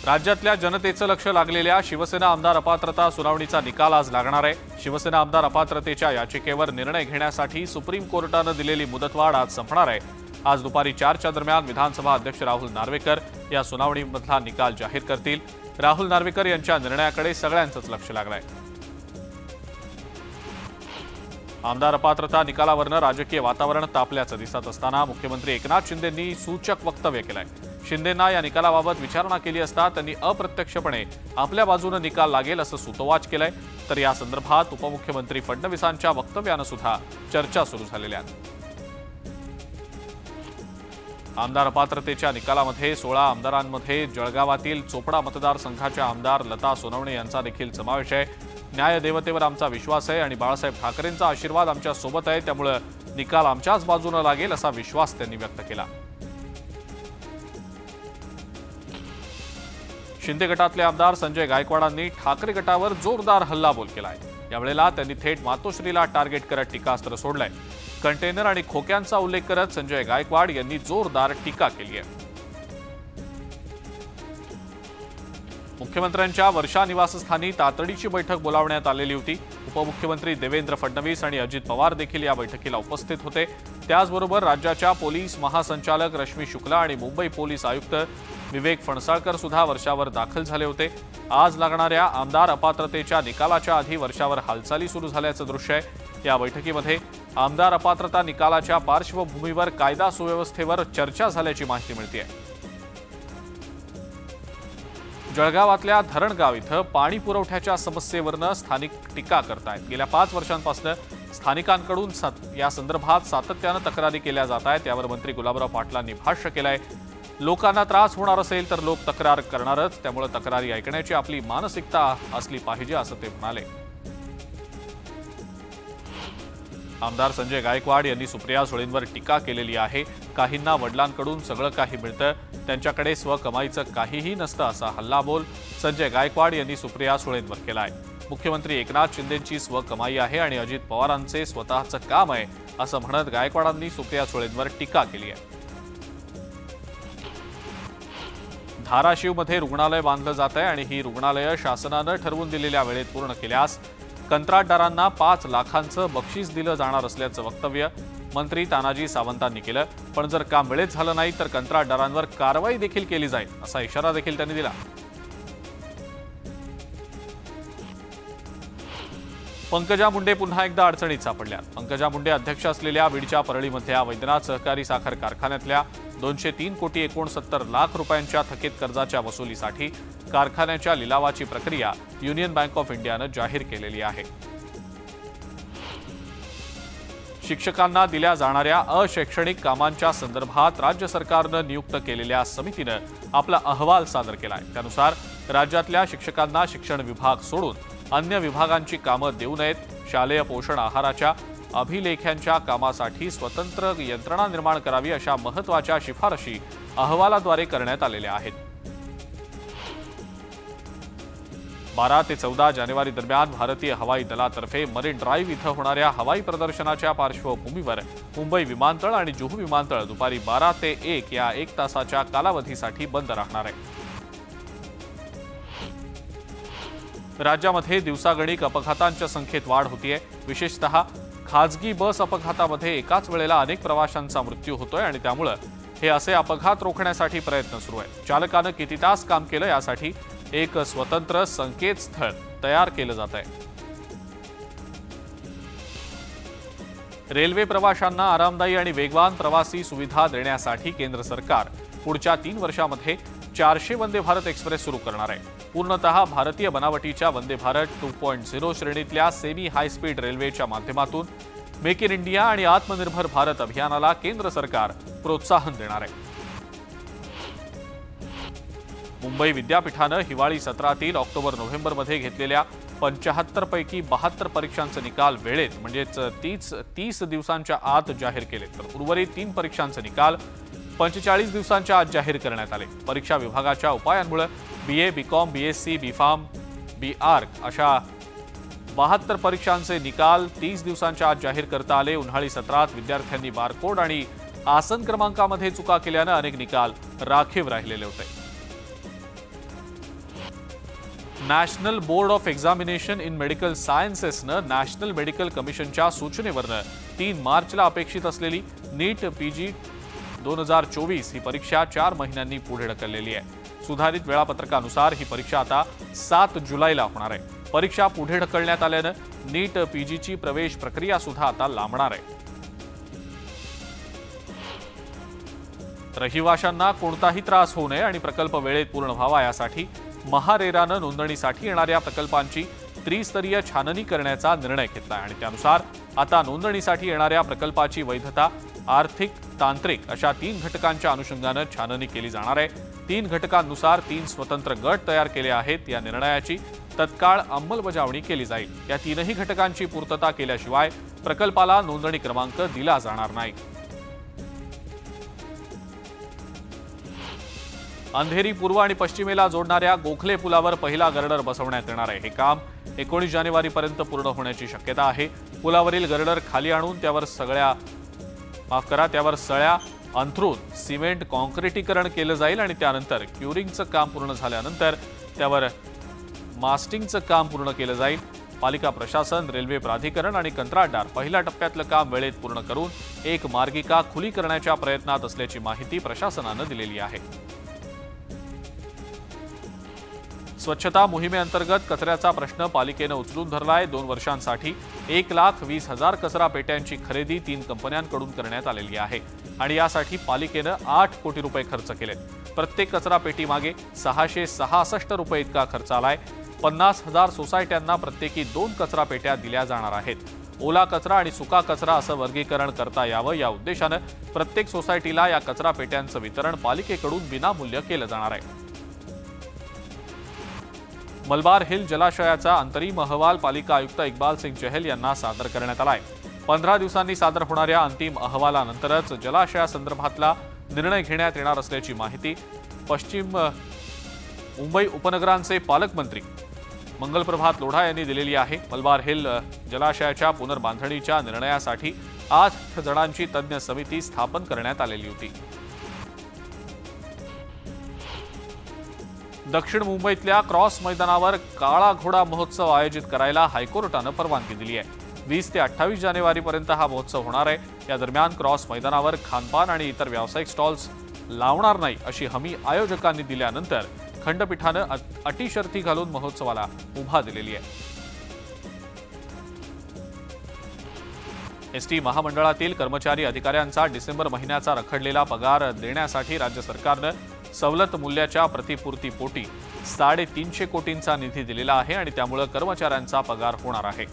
राज्यातल्या जनतेचं लक्ष लागलेल्या शिवसेना आमदार अपात्रता सुनावणीचा निकाल आज लागणार आहे। शिवसेना आमदार अपात्रतेच्या याचिकेवर निर्णय घेण्यासाठी सुप्रीम कोर्टानं दिलेली मुदतवाढ आज संपणार आहे। आज दुपारी 4च्या दरम्यान विधानसभा अध्यक्ष राहुल नार्वेकर या सुनावणीमधला निकाल जाहीर करतील। राहुल नार्वेकर यांच्या निर्णयाकडे सगळ्यांचंच लक्ष लागलंय। आमदार अपात्रता निकालावरनं राजकीय वातावरण तापल्याचं दिसत असताना मुख्यमंत्री एकनाथ शिंदेंनी सूचक वक्तव्य केलंय। शिंदेंना या निकालाबाबत विचारणा केली असता त्यांनी अप्रत्यक्षपणे आपल्या बाजूने निकाल लागेल असं सूतोवाच केलंय। तर या संदर्भात उपमुख्यमंत्री फडणवीसांच्या वक्तव्यानं सुद्धा चर्चा सुरू झालेल्या आहे। आमदार अपात्रतेच्या निकालामध्ये 16 आमदारांमध्ये जळगावातील चोपडा मतदारसंघाच्या आमदार लता सोनवणे यांचा देखील समावेश आहे। न्यायदेवतेवर आमचा विश्वास आहे आणि बाळासाहेब ठाकरेंचा आशीर्वाद आमच्या सोबत आहे, त्यामुळे निकाल आमच्याच बाजूने लागेल असा विश्वास त्यांनी व्यक्त केला। शिंदे गटातले आमदार संजय गायकवाडांनी ठाकरे गटावर जोरदार हल्लाबोल केलाय। यावेळेला त्यांनी थेट मातोश्रीला टार्गेट करत टीकास्त्र सोडलंय। कंटेनर आणि खोक्यांचा उल्लेख करत संजय गायकवाड यांनी जोरदार टीका केली आहे। मुख्यमंत्र्यांच्या वर्षा निवासस्थानी तातडीची बैठक बोलावण्यात आलेली होती। उपमुख्यमंत्री देवेंद्र फडणवीस आणि अजित पवार देखील या बैठकीला उपस्थित होते। त्याचबरोबर राज्याच्या पोलीस महासंचालक रश्मी शुक्ला आणि मुंबई पोलीस आयुक्त विवेक फणसाळकर सुद्धा वर्षावर दाखल झाले होते। आज लागणाऱ्या आमदार अपात्रतेच्या निकालाच्या आधी वर्षावर हालचाली सुरू झाल्याचं दृश्य आहे। या बैठकीमध्ये आमदार अपात्रता निकालाच्या पार्श्वभूमीवर कायदा सुव्यवस्थेवर चर्चा झाल्याची माहिती मिळते आहे। जळगावातल्या धरणगाव इथं पाणी पुरवठ्याच्या समस्येवरनं स्थानिक टीका करतायत। गेल्या 5 वर्षांपासून स्थानिकांकडून या संदर्भात सातत्यानं तक्रारी केल्या जात आहेत। यावर मंत्री गुलाबराव पाटलांनी भाष्य केलंय। लोकांना त्रास होणार असेल तर लोक तक्रार करणारच, त्यामुळे तक्रारी ऐकण्याची आपली मानसिकता असली पाहिजे असं ते म्हणाले। आमदार संजय गायकवाड यांनी सुप्रिया सुळेंवर टीका केलेली आहे। काहींना वडिलांकडून सगळं काही मिळतं, त्यांच्याकडे स्वकमाईचं काहीही नसतं असा हल्लाबोल संजय गायकवाड यांनी सुप्रिया सुळेंवर केलाय। मुख्यमंत्री एकनाथ शिंदेंची स्वकमाई आहे आणि अजित पवारांचे स्वतःचं काम आहे असं म्हणत गायकवाडांनी सुप्रिया सुळेंवर टीका केली आहे। धाराशिवमध्ये रुग्णालय बांधलं जात आहे आणि ही रुग्णालयं शासनानं ठरवून दिलेल्या वेळेत पूर्ण केल्यास कंत्राटदारांना 5 लाखांचं बक्षीस दिलं जाणार असल्याचं वक्तव्य मंत्री तानाजी सावंतांनी केलं। पण जर काम वेळेत झालं नाही तर कंत्राटदारांवर कारवाई देखील केली जाईल असा इशारा देखील त्यांनी दिला। पंकजा मुंडे पुन्हा एकदा अडचणीत सापडल्या। पंकजा मुंडे अध्यक्ष असलेल्या बीडच्या परळीमधल्या वैद्यनाथ सहकारी साखर कारखान्यातल्या 203,69 लाख रुपयांच्या थकीत कर्जाच्या वसुलीसाठी कारखान्याच्या लिलावाची प्रक्रिया युनियन बँक ऑफ इंडियानं जाहीर केलेली आहे। शिक्षकांना दिल्या जाणाऱ्या अशैक्षणिक कामांच्या संदर्भात राज्य सरकारनं नियुक्त केलेल्या समितीनं आपला अहवाल सादर केलाय। त्यानुसार राज्यातल्या शिक्षकांना शिक्षण विभाग सोडून अन्य विभागांची कामं देऊ नयेत। शालेय पोषण आहाराच्या अभिलेख्यांच्या कामासाठी स्वतंत्र यंत्रणा निर्माण करावी अशा महत्त्वाच्या शिफारशी अहवालाद्वारे करण्यात आलेल्या आहेत। 12 ते 14 जानेवारी दरम्यान भारतीय हवाई दलातर्फे मरीन ड्राईव्ह इथं होणाऱ्या हवाई प्रदर्शनाच्या पार्श्वभूमीवर मुंबई विमानतळ आणि जुहू विमानतळ दुपारी 12 ते 1 या 1 तासाच्या कालावधीसाठी बंद राहणार आहे। राज्यामध्ये दिवसागणिक अपघातांच्या संख्येत वाढ होतीये। विशेषतः खाजगी बस अपघातामध्ये एकाच वेळेला अनेक प्रवाशांचा मृत्यू होतोय आणि त्यामुळे हे असे अपघात रोखण्यासाठी प्रयत्न सुरू आहे। चालकानं किती तास काम केलं यासाठी एक स्वतंत्र संकेतस्थळ तयार केलं जात आहे। रेल्वे प्रवाशांना आरामदायी आणि वेगवान प्रवासी सुविधा देण्यासाठी केंद्र सरकार पुढच्या 3 वर्षांमध्ये 400 वंदे भारत एक्सप्रेस सुरू करणार आहे। पूर्णतः भारतीय बनावटीच्या वंदे भारत 2.0 श्रेणीतल्या सेमी हाय स्पीड रेल्वेच्या माध्यमातून मेक इन इंडिया आणि आत्मनिर्भर भारत अभियानाला केंद्र सरकार प्रोत्साहन देणार आहे। मुंबई विद्यापीठानं हिवाळी सत्रातील ऑक्टोबर-नोव्हेंबरमध्ये घेतलेल्या 75 पैकी 72 परीक्षांचे निकाल वेळेत म्हणजेच 30 दिवसांच्या आत जाहीर केले, तर उर्वरित 3 परीक्षांचे निकाल 45 दिवसांच्या आत जाहीर करण्यात आले। परीक्षा विभागाच्या उपायांमुळे BA, BCom, BSc, BPharm, BArc अशा 72 परीक्षांचे निकाल 30 दिवसांच्या आत जाहीर करता आले। उन्हाळी सत्रात विद्यार्थ्यांनी बारकोड आणि आसन क्रमांकामध्ये चुका केल्याने अनेक निकाल राखीव राहिलेले होते। National board of examination in medical सायन्सेसनं नॅशनल मेडिकल कमिशनच्या सूचनेवरनं 3 मार्चला अपेक्षित असलेली नीट पीजी 2024 ही परीक्षा 4 महिन्यांनी पुढे ढकललेली आहे। सुधारित वेळापत्रकानुसार ही परीक्षा आता 7 जुलैला होणार आहे। परीक्षा पुढे ढकलण्यात आल्यानं नीट पीजीची प्रवेश प्रक्रिया सुद्धा आता लांबणार आहे। रहिवाशांना कोणताही त्रास होऊ नये आणि प्रकल्प वेळेत पूर्ण व्हावा यासाठी महारेरानं नोंदणीसाठी येणाऱ्या प्रकल्पांची त्रिस्तरीय छाननी करण्याचा निर्णय घेतला आणि त्यानुसार आता नोंदणीसाठी येणाऱ्या प्रकल्पाची वैधता आर्थिक, तांत्रिक अशा 3 घटकांच्या अनुषंगानं छाननी केली जाणार आहे। 3 घटकांनुसार 3 स्वतंत्र गट तयार केले आहेत। या निर्णयाची तत्काळ अंमलबजावणी केली जाईल। या 3ही घटकांची पूर्तता केल्याशिवाय प्रकल्पाला नोंदणी क्रमांक दिला जाणार नाही। अंधेरी पूर्व आणि पश्चिमेला जोडणाऱ्या गोखले पुलावर पहिला गर्डर बसवण्यात येणार आहे। हे काम 19 जानेवारीपर्यंत पूर्ण होण्याची शक्यता आहे। पुलावरील गर्डर खाली आणून त्यावर सळ्या अंथरून सिमेंट कॉन्क्रिटीकरण केलं जाईल आणि त्यानंतर क्युरिंगचं काम पूर्ण झाल्यानंतर त्यावर मास्टिंगचं काम पूर्ण केलं जाईल। पालिका प्रशासन, रेल्वे प्राधिकरण आणि कंत्राटदार पहिल्या टप्प्यातलं काम वेळेत पूर्ण करून एक मार्गिका खुली करण्याच्या प्रयत्नात असल्याची माहिती प्रशासनानं दिलेली आहे। स्वच्छता मोहिमेअंतर्गत कचऱ्याचा प्रश्न पालिकेनं उचलून धरलाय। 2 वर्षांसाठी 1,20,000 कचरा पेट्यांची खरेदी 3 कंपन्यांकडून करण्यात आलेली आहे आणि यासाठी पालिकेनं 8 कोटी रुपये खर्च केलेत। प्रत्येक कचरा पेटीमागे 666 रुपये इतका खर्च आलाय। 50,000 सोसायट्यांना प्रत्येकी 2 कचरा पेट्या दिल्या जाणार आहेत। ओला कचरा आणि सुका कचरा असं वर्गीकरण करता यावं या उद्देशानं प्रत्येक सोसायटीला या कचरा पेट्यांचं वितरण पालिकेकडून विनामूल्य केलं जाणार आहे। मलबार हिल जलाशयाचा अंतरिम अहवाल पालिका आयुक्त इक्बाल सिंग चहल यांना सादर करण्यात आलाय। 15 दिवसांनी सादर होणाऱ्या अंतिम अहवालानंतरच जलाशयासंदर्भातला निर्णय घेण्यात येणार असल्याची माहिती पश्चिम मुंबई उपनगरांचे पालकमंत्री मंगलप्रभात लोढा यांनी दिलेली आहे। मलबार हिल जलाशयाच्या पुनर्बांधणीच्या निर्णयासाठी 8 जणांची तज्ञ समिती स्थापन करण्यात आलेली होती। दक्षिण मुंबईतल्या क्रॉस मैदानावर काळा घोडा महोत्सव आयोजित करायला हायकोर्टानं परवानगी दिली आहे। 20 ते 28 जानेवारीपर्यंत हा महोत्सव होणार आहे। या दरम्यान क्रॉस मैदानावर खानपान आणि इतर व्यावसायिक स्टॉल्स लावणार नाही अशी हमी आयोजकांनी दिल्यानंतर खंडपीठानं अटी शर्ती घालून महोत्सवाला मुभा दिलेली आहे। एसटी महामंडळातील कर्मचारी अधिकाऱ्यांचा डिसेंबर महिन्याचा रखडलेला पगार देण्यासाठी राज्य सरकारनं सवलत मूल्याच्या प्रतिपूर्तीपोटी 350 कोटींचा निधी दिलेला आहे आणि त्यामुळे कर्मचाऱ्यांचा पगार होणार आहे।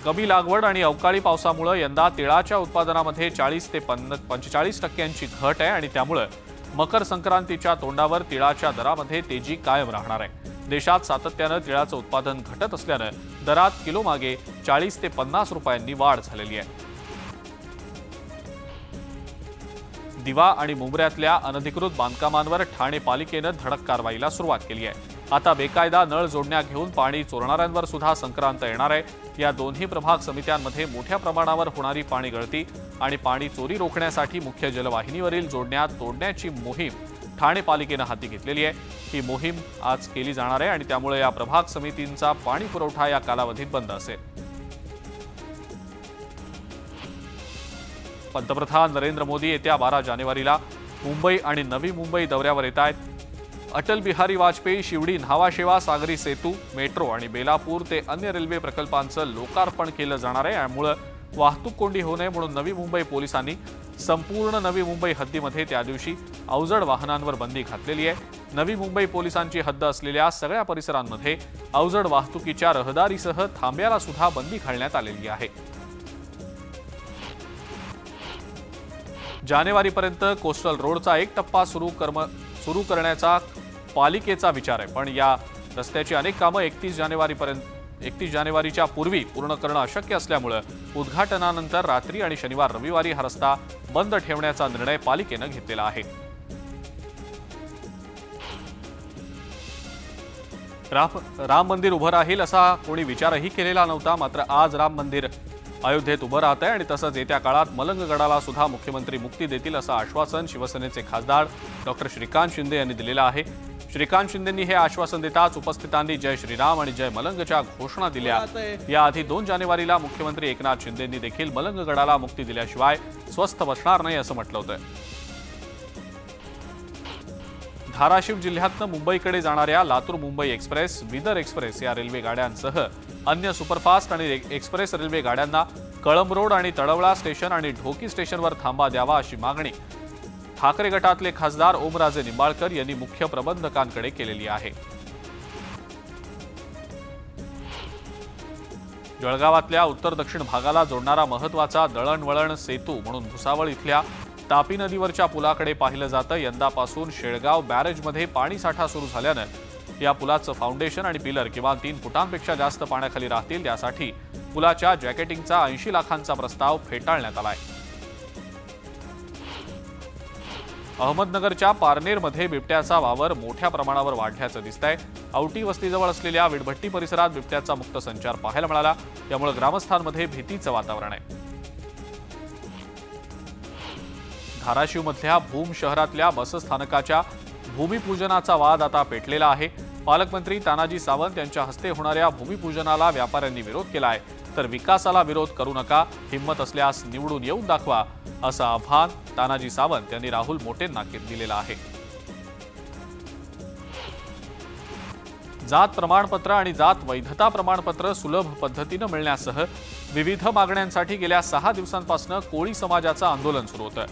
कमी लागवड आणि अवकाळी पावसामुळे यंदा तिळाच्या उत्पादनामध्ये 40 ते 45% घट आहे आणि त्यामुळे मकर संक्रांतीच्या तोंडावर तिळाच्या दरामध्ये तेजी कायम राहणार आहे। देशात सातत्यानं तिळाचं उत्पादन घटत असल्यानं दरात किलोमागे 40 ते 50 रुपयांनी वाढ झालेली आहे। दिवा आणि मुंबऱ्यातल्या अनधिकृत बांधकामांवर ठाणे पालिकेनं धडक कारवाईला सुरुवात केली आहे। आता बेकायदा नळ जोडण्या घेऊन पाणी चोरणाऱ्यांवर सुद्धा संक्रांत येणार आहे। या दोन्ही प्रभाग समित्यांमध्ये मोठ्या प्रमाणावर होणारी पाणी गळती आणि पाणी चोरी रोखण्यासाठी मुख्य जलवाहिनीवरील जोडण्या तोडण्याची मोहीम ठाणे पालिकेनं हाती घेतलेली आहे। ही मोहीम आज केली जाणार आहे आणि त्यामुळे या प्रभाग समितींचा पाणी पुरवठा या कालावधीत बंद असेल। पंतप्रधान नरेंद्र मोदी येत्या 12 जानेवारीला मुंबई आणि नवी मुंबई दौऱ्यावर येत आहेत। अटल बिहारी वाजपेयी शिवडी न्हावाशेवा सागरी सेतू, मेट्रो आणि बेलापूर ते अन्य रेल्वे प्रकल्पांचं लोकार्पण केलं जाणार आहे। यामुळे वाहतूक कोंडी होऊ नये म्हणून नवी मुंबई पोलिसांनी संपूर्ण नवी मुंबई हद्दीमध्ये त्या दिवशी अवजड वाहनांवर बंदी घातलेली आहे। नवी मुंबई पोलिसांची हद्द असलेल्या सगळ्या परिसरांमध्ये अवजड वाहतुकीच्या रहदारीसह थांब्याला सुद्धा बंदी घालण्यात आलेली आहे। जानेवारीपर्यंत कोस्टल रोडचा एक टप्पा सुरू करण्याचा पालिकेचा विचार आहे, पण या रस्त्याची अनेक कामं 31 जानेवारीच्या पूर्वी पूर्ण करणं अशक्य असल्यामुळे उद्घाटनानंतर रात्री आणि शनिवार रविवारी हा रस्ता बंद ठेवण्याचा निर्णय पालिकेनं घेतलेला आहे। राम मंदिर उभं राहील असा कोणी विचारही केलेला नव्हता, मात्र आज राम मंदिर अयोध्येत उभं राहत आहे आणि तसंच येत्या काळात मलंगगडाला सुद्धा मुख्यमंत्री मुक्ती देतील असं आश्वासन शिवसेनेचे खासदार डॉक्टर श्रीकांत शिंदे यांनी दिलेलं आहे। श्रीकांत शिंदेंनी हे आश्वासन देताच उपस्थितांनी जय श्रीराम आणि जय मलंगच्या घोषणा दिल्या। याआधी 2 जानेवारीला मुख्यमंत्री एकनाथ शिंदेंनी देखील मलंगगडाला मुक्ती दिल्याशिवाय स्वस्थ बसणार नाही असं म्हटलं होतं। धाराशिव जिल्ह्यातनं मुंबईकडे जाणाऱ्या लातूर मुंबई एक्सप्रेस, बिदर एक्सप्रेस या रेल्वे गाड्यांसह अन्य सुपरफास्ट आणि एक्सप्रेस रेल्वे गाड्यांना कळंब रोड आणि तळवळा स्टेशन आणि ढोकी स्टेशनवर थांबा द्यावा अशी मागणी ठाकरे गटातले खासदार ओमराजे निंबाळकर यांनी मुख्य प्रबंधकांकडे केलेली आहे। जळगावातल्या उत्तर दक्षिण भागाला जोडणारा महत्त्वाचा दळणवळण सेतू म्हणून भुसावळ इथल्या तापी नदीवरच्या पुलाकडे पाहिलं जातं। यंदापासून शेळगाव बॅरेजमध्ये पाणीसाठा सुरू झाल्यानं या पुलाचं फाउंडेशन आणि पिलर किमान 3 फुटांपेक्षा जास्त पाण्याखाली राहतील। त्यासाठी पुलाच्या जॅकेटिंगचा 80 लाखांचा प्रस्ताव फेटाळण्यात आलाय। अहमदनगरच्या पारनेरमध्ये बिबट्याचा वावर मोठ्या प्रमाणावर वाढल्याचं दिसतंय। औटी वस्तीजवळ असलेल्या विडभट्टी परिसरात बिबट्याचा मुक्त संचार पाहायला मिळाला। यामुळे ग्रामस्थांमध्ये भीतीचं वातावरण आहे। धाराशिवमधल्या भूम शहरातल्या बसस्थानकाच्या भूमिपूजनाचा वाद आता पेटलेला आहे। पालकमंत्री तानाजी सावंत यांच्या हस्ते होणाऱ्या भूमिपूजनाला व्यापाऱ्यांनी विरोध केला आहे, तर विकासाला विरोध करू नका, हिंमत असल्यास निवडून येऊन दाखवा असं आव्हान तानाजी सावंत यांनी राहुल मोटेंना दिलेलं आहे। जात प्रमाणपत्र आणि जात वैधता प्रमाणपत्र सुलभ पद्धतीनं मिळण्यासह विविध मागण्यांसाठी गेल्या 6 दिवसांपासून कोळी समाजाचं आंदोलन सुरू होतं।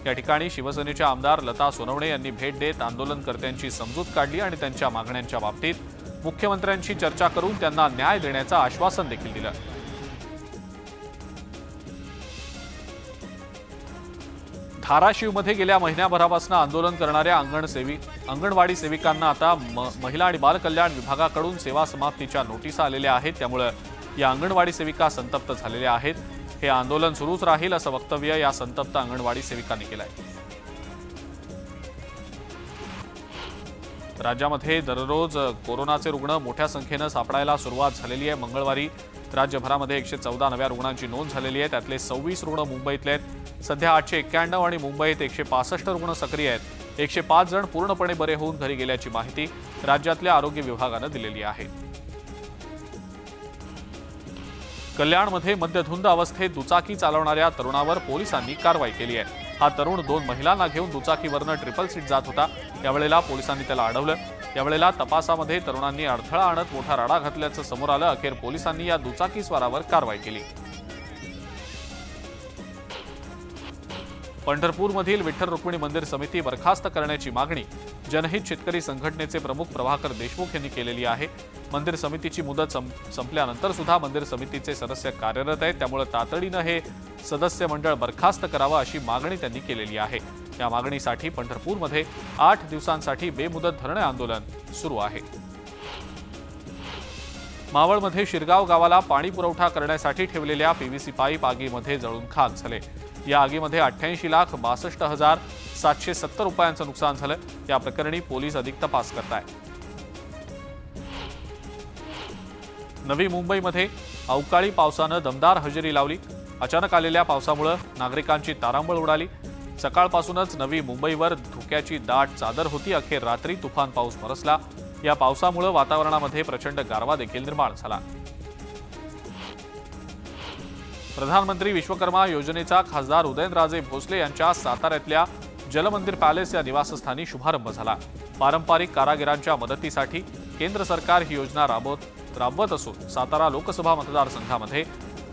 या ठिकाणी शिवसेनेच्या आमदार लता सोनवणे यांनी भेट देत आंदोलनकर्त्यांची समजूत काढली आणि त्यांच्या मागण्यांच्या बाबतीत मुख्यमंत्र्यांशी चर्चा करून त्यांना न्याय देण्याचं आश्वासन देखील दिलं। धाराशिवमध्ये गेल्या महिन्याभरापासून आंदोलन करणाऱ्या अंगणवाडी सेविकांना आता महिला आणि बालकल्याण विभागाकडून सेवा समाप्तीच्या नोटिसा आलेल्या आहेत। त्यामुळे या अंगणवाडी सेविका संतप्त झालेल्या आहेत। हे आंदोलन सुरूच राहील असं वक्तव्य या संतप्त अंगणवाडी सेविकांनी केलंय। राज्यामध्ये दररोज कोरोनाचे रुग्ण मोठ्या संख्येनं सापडायला सुरुवात झालेली आहे। मंगळवारी राज्यभरामध्ये 114 नव्या रुग्णांची नोंद झालेली आहे। त्यातले 26 रुग्ण मुंबईतले आहेत। सध्या 891 आणि मुंबईत 165 रुग्ण सक्रिय आहेत। 105 जण पूर्णपणे बरे होऊन घरी गेल्याची माहिती राज्यातल्या आरोग्य विभागानं दिलेली आहे। कल्याणमध्ये मद्यधुंद अवस्थेत दुचाकी चालवणाऱ्या तरुणावर पोलिसांनी कारवाई केली आहे। हा तरुण 2 महिलांना घेऊन दुचाकीवरनं ट्रिपल सीट जात होता। यावेळेला पोलिसांनी त्याला अडवलं। यावेळेला तपासामध्ये तरुणांनी अडथळा आणत मोठा राडा घातल्याचं समोर आलं। अखेर पोलिसांनी या दुचाकीस्वारावर कारवाई केली। पंढरपूरमधील विठ्ठल रुक्मिणी मंदिर समिती बरखास्त करण्याची मागणी जनहित शेतकरी संघटनेचे प्रमुख प्रभाकर देशमुख यांनी केलेली आहे। मंदिर समितीची मुदत संपल्यानंतर सुद्धा मंदिर समितीचे सदस्य कार्यरत आहेत। त्यामुळे तातडीनं हे सदस्य मंडळ बरखास्त करावं अशी मागणी त्यांनी केलेली आहे। या मागणीसाठी पंढरपूरमध्ये 8 दिवसांसाठी बेमुदत धरणे आंदोलन सुरू आहे। मावळमध्ये शिरगाव गावाला पाणी पुरवठा करण्यासाठी ठेवलेल्या पीव्हीसी पाईप आगीमध्ये जळून खाक झाले। या आगीमध्ये 88,62,770 रुपयांचं नुकसान झालं। या प्रकरणी पोलीस अधिक तपास करतायत। नवी मुंबईमध्ये अवकाळी पावसानं दमदार हजेरी लावली। अचानक आलेल्या पावसामुळे नागरिकांची तारांबळ उडाली। सकाळपासूनच नवी मुंबईवर धुक्याची दाट चादर होती। अखेर रात्री तुफान पाऊस बरसला। या पावसामुळे वातावरणामध्ये प्रचंड गारवा देखील निर्माण झाला। प्रधानमंत्री विश्वकर्मा योजनेचा खासदार उदयनराजे भोसले यांच्या साताऱ्यातल्या जलमंदिर पॅलेस या निवासस्थानी शुभारंभ झाला। पारंपरिक कारागिरांच्या मदतीसाठी केंद्र सरकार ही योजना राबवत असून सातारा लोकसभा मतदारसंघामध्ये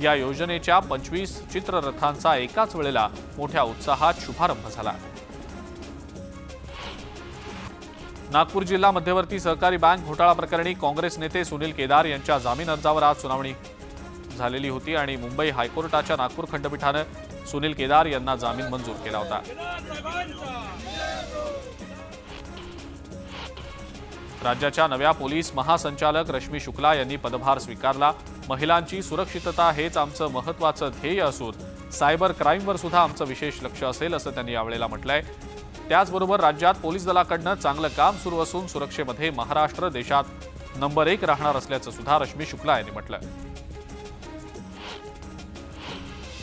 या योजनेच्या 25 चित्ररथांचा एकाच वेळेला मोठ्या उत्साहात शुभारंभ झाला। नागपूर जिल्हा मध्यवर्ती सहकारी बँक घोटाळा प्रकरणी काँग्रेस नेते सुनील केदार यांच्या जामीन अर्जावर आज सुनावणी झालेली होती आणि मुंबई हायकोर्टाच्या नागपूर खंडपीठाने सुनील केदार यांना जामीन मंजूर केला होता। राज्याच्या नव्या पोलीस महासंचालक रश्मी शुक्ला यांनी पदभार स्वीकारला। महिलांची सुरक्षितता हेच आमचं महत्त्वाचं ध्येय असून सायबर क्राईमवर सुद्धा आमचं विशेष लक्ष असेल असं त्यांनी यावेळेला म्हटलंय। त्याचबरोबर राज्यात पोलीस दलाकडनं चांगलं काम सुरू असून सुरक्षेमध्ये महाराष्ट्र देशात नंबर 1 राहणार असल्याचं सुद्धा रश्मी शुक्ला यांनी म्हटलं।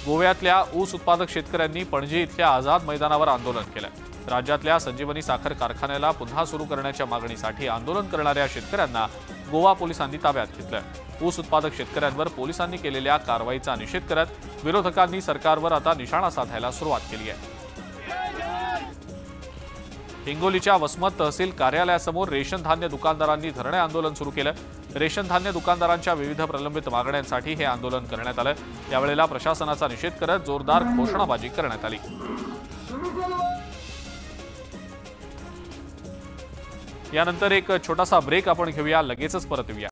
गोव्यातल्या ऊस उत्पादक शेतकऱ्यांनी पणजी इथल्या आझाद मैदानावर आंदोलन केलं। राज्यातल्या संजीवनी साखर कारखान्याला पुन्हा सुरू करण्याच्या मागणीसाठी आंदोलन करणाऱ्या शेतकऱ्यांना गोवा पोलिसांनी ताब्यात घेतलं। ऊस उत्पादक शेतकऱ्यांवर पोलिसांनी केलेल्या कारवाईचा निषेध करत विरोधकांनी सरकारवर आता निशाणा साधायला सुरुवात केली आहे। हिंगोलीच्या वसमत तहसील कार्यालयासमोर रेशन धान्य दुकानदारांनी धरणे आंदोलन सुरू केलं। रेशन धान्य दुकानदारांच्या विविध प्रलंबित मागण्यांसाठी हे आंदोलन करण्यात आलं। यावेळेला प्रशासनाचा निषेध करत जोरदार घोषणाबाजी करण्यात आली। यानंतर एक छोटासा ब्रेक आपण घेऊया, लगेचच परत येऊया।